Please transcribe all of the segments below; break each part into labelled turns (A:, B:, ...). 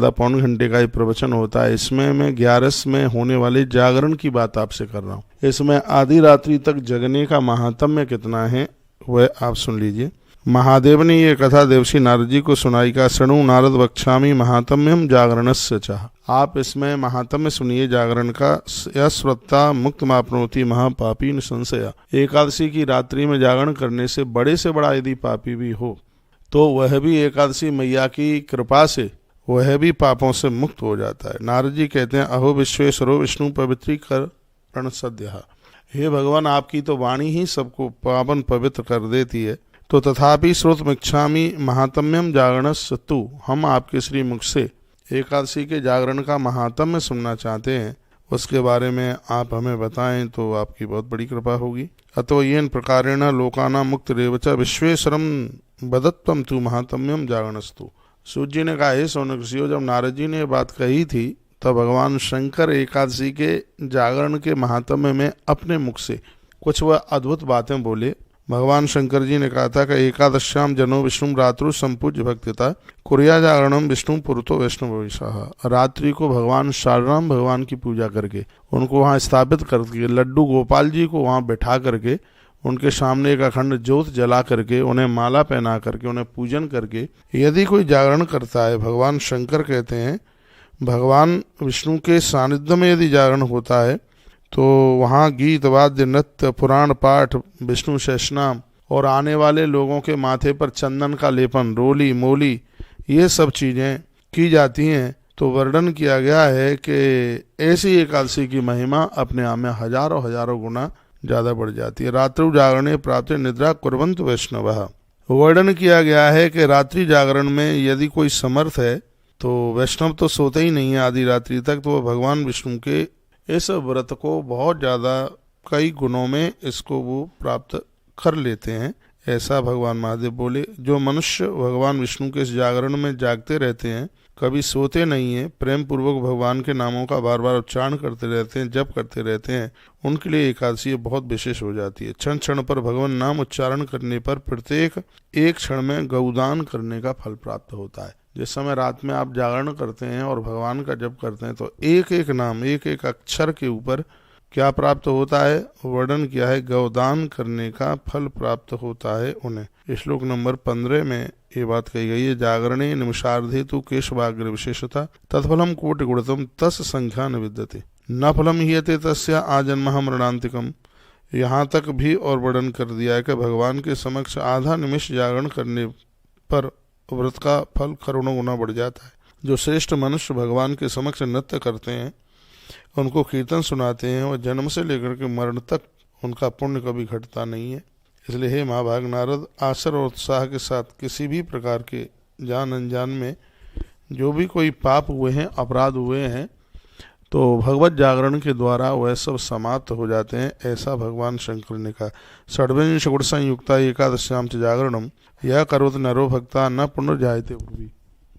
A: पौन घंटे का ही प्रवचन होता है। इसमें मैं 11 में होने वाले जागरण की बात आपसे कर रहा हूँ। इसमें आधी रात्रि तक जगने का महात्म्य कितना है वह आप सुन लीजिए। महादेव ने ये कथा देवर्षि नारद जी को सुनाई का शृणु नारद वक्ष्यामि महात्म्यम जागरणस्य चाह। आप इसमें महात्म्य सुनिए जागरण का। यह श्रोता मुक्त मापनोति महापापी न संशय। एकादशी की रात्रि में जागरण करने से बड़ा यदि पापी भी हो तो वह भी एकादशी मैया की कृपा से वह भी पापों से मुक्त हो जाता है। नारद जी कहते हैं अहो विश्वेश्वरो विष्णु पवित्रीकरण सद्यः। हे भगवान, आपकी तो वाणी ही सबको पावन पवित्र कर देती है। तो तथापि श्रोतमिच्छामि महात्म्यम जागरणस्तु। हम आपके श्री मुख से एकादशी के जागरण का महात्म्य सुनना चाहते हैं, उसके बारे में आप हमें बताएं तो आपकी बहुत बड़ी कृपा होगी। अतो येन प्रकारेण लोकानां मुक्तिरेवच विश्वेश्वरम वदत्वम तु महात्म्यम जागरणस्तु। सूत जी ने कहा, हे सौनक ऋषियों, जब नारद जी ने बात कही थी तब भगवान शंकर एकादशी के जागरण के महात्म्य में अपने मुख से कुछ वह अद्भुत बातें बोले। भगवान शंकर जी ने कहा था कि एकादश्याम जनो विष्णु रात्रु संपूज्य भक्तिता कुरिया जागरणम विष्णु पुरतो वैष्णव भविष्य। रात्रि को भगवान शालराम भगवान की पूजा करके उनको वहाँ स्थापित करके लड्डू गोपाल जी को वहाँ बैठा करके उनके सामने एक अखंड ज्योत जला करके उन्हें माला पहना करके उन्हें पूजन करके यदि कोई जागरण करता है, भगवान शंकर कहते हैं भगवान विष्णु के सानिध्य में यदि जागरण होता है तो वहाँ गीत वाद्य नृत्य पुराण पाठ विष्णु सहस्रनाम और आने वाले लोगों के माथे पर चंदन का लेपन रोली मोली ये सब चीज़ें की जाती हैं। तो वर्णन किया गया है कि ऐसी एकादशी की महिमा अपने आप में हजारों गुना ज़्यादा बढ़ जाती है। रात्रि जागरणे प्राप्त निद्रा कुर्वन्तु वैष्णवः। वर्णन किया गया है कि रात्रि जागरण में यदि कोई समर्थ है तो वैष्णव तो सोते ही नहीं है आधी रात्रि तक, तो वह भगवान विष्णु के इस व्रत को बहुत ज़्यादा कई गुणों में इसको वो प्राप्त कर लेते हैं। ऐसा भगवान महादेव बोले। जो मनुष्य भगवान विष्णु के इस जागरण में जागते रहते हैं, कभी सोते नहीं हैं, प्रेम पूर्वक भगवान के नामों का बार बार उच्चारण करते रहते हैं, जप करते रहते हैं, उनके लिए एकादशी बहुत विशेष हो जाती है। क्षण क्षण पर भगवान नाम उच्चारण करने पर प्रत्येक एक क्षण में गौदान करने का फल प्राप्त होता है। जिस समय रात में आप जागरण करते हैं और भगवान का जप करते हैं तो एक एक नाम एक एक अक्षर के ऊपर क्या प्राप्त होता है, वर्णन किया है, गौदान करने का फल प्राप्त होता है उन्हें। श्लोक नंबर 15 में ये बात कही गई है। जागरणे निमिषार्धे तु केशवाग्र विशेषता तत्फलम कोटि गुणतम तस् संख्या न विद्यते न फलम हीयते तस्य आजन्म मरणांतिकम। यहाँ तक भी और वर्णन कर दिया है कि भगवान के समक्ष आधा निमिष जागरण करने पर व्रत का फल करोड़ों गुना बढ़ जाता है। जो श्रेष्ठ मनुष्य भगवान के समक्ष नृत्य करते हैं, उनको कीर्तन सुनाते हैं और जन्म से लेकर के मरण तक उनका पुण्य कभी घटता नहीं है। इसलिए हे महाभाग नारद, आशर और उत्साह के साथ किसी भी प्रकार के जान अनजान में जो भी कोई पाप हुए हैं, अपराध हुए हैं, तो भगवत जागरण के द्वारा वह सब समाप्त हो जाते हैं। ऐसा भगवान शंकर ने कहा। षड्विंश गुण संयुक्ता एकादश्याम च जागरणम यह करोत नरो भक्ता न पुनर्जायते भुवि।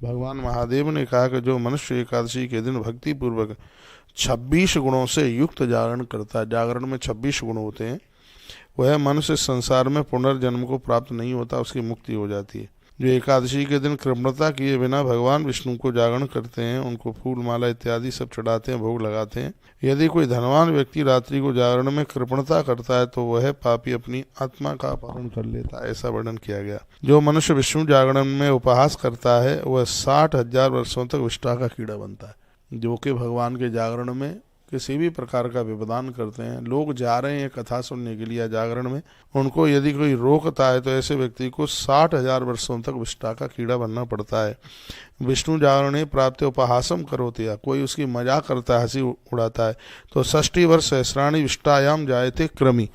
A: भगवान महादेव ने कहा कि जो मनुष्य एकादशी के दिन भक्ति पूर्वक 26 गुणों से युक्त जागरण करता है, जागरण में 26 गुण होते हैं, वह मनुष्य संसार में पुनर्जन्म को प्राप्त नहीं होता, उसकी मुक्ति हो जाती है। जो एकादशी के दिन कृपणता किए बिना भगवान विष्णु को जागरण करते हैं, उनको फूल माला इत्यादि सब चढ़ाते हैं, भोग लगाते हैं। यदि कोई धनवान व्यक्ति रात्रि को जागरण में कृपणता करता है तो वह पापी अपनी आत्मा का अपहरण कर लेता है, ऐसा वर्णन किया गया। जो मनुष्य विष्णु जागरण में उपहास करता है वह 60,000 वर्षों तक विष्ठा का कीड़ा बनता है। जो कि भगवान के जागरण में किसी भी प्रकार का विवधान करते हैं, लोग जा रहे हैं कथा सुनने के लिए जागरण में, उनको यदि कोई रोकता है तो ऐसे व्यक्ति को 60,000 वर्षों तक विष्ठा का कीड़ा बनना पड़ता है। विष्णु जागरणे प्राप्त उपहासम करोते, या कोई उसकी मजाक करता है, हंसी उड़ाता है, तो 60 वर्ष सहस्राणी विष्टायाम जायते क्रमी,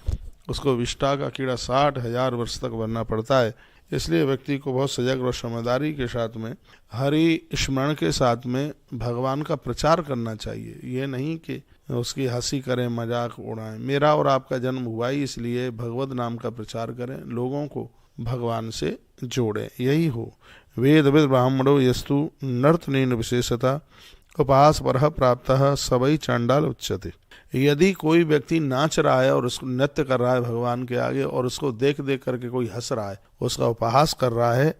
A: उसको विष्ठा का कीड़ा 60,000 वर्ष तक बनना पड़ता है। इसलिए व्यक्ति को बहुत सजग और समझदारी के साथ में हरि स्मरण के साथ में भगवान का प्रचार करना चाहिए। ये नहीं कि उसकी हंसी करें, मजाक उड़ाएं। मेरा और आपका जन्म हुआ ही इसलिए भगवत नाम का प्रचार करें, लोगों को भगवान से जोड़ें, यही हो। वेद वेद ब्राह्मणो यस्तु नर्तनेन विशेषता उपहास पर प्राप्त सबई चांडाल उच्यते। यदि कोई व्यक्ति नाच रहा है और उसको नृत्य कर रहा है भगवान के आगे और उसको देख देख करके कोई हंस रहा है, उसका उपहास कर रहा है,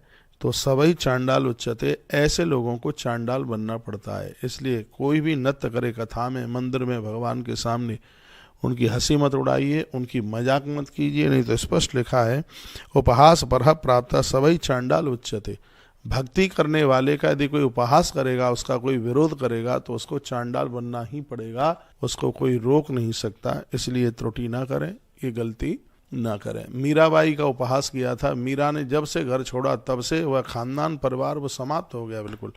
A: तो सवई चांडाल उच्चते, ऐसे लोगों को चांडाल बनना पड़ता है। इसलिए कोई भी नृत्य करे कथा में, मंदिर में, भगवान के सामने, उनकी हंसी मत उड़ाइए, उनकी मजाक मत कीजिए, नहीं तो स्पष्ट लिखा है उपहास परह प्राप्त सवई चांडाल उच्चते। भक्ति करने वाले का यदि कोई उपहास करेगा, उसका कोई विरोध करेगा, तो उसको चांडाल बनना ही पड़ेगा, उसको कोई रोक नहीं सकता। इसलिए त्रुटि ना करें, ये गलती ना करें। मीराबाई का उपहास किया था, मीरा ने जब से घर छोड़ा तब से वह खानदान परिवार वो समाप्त हो गया बिल्कुल।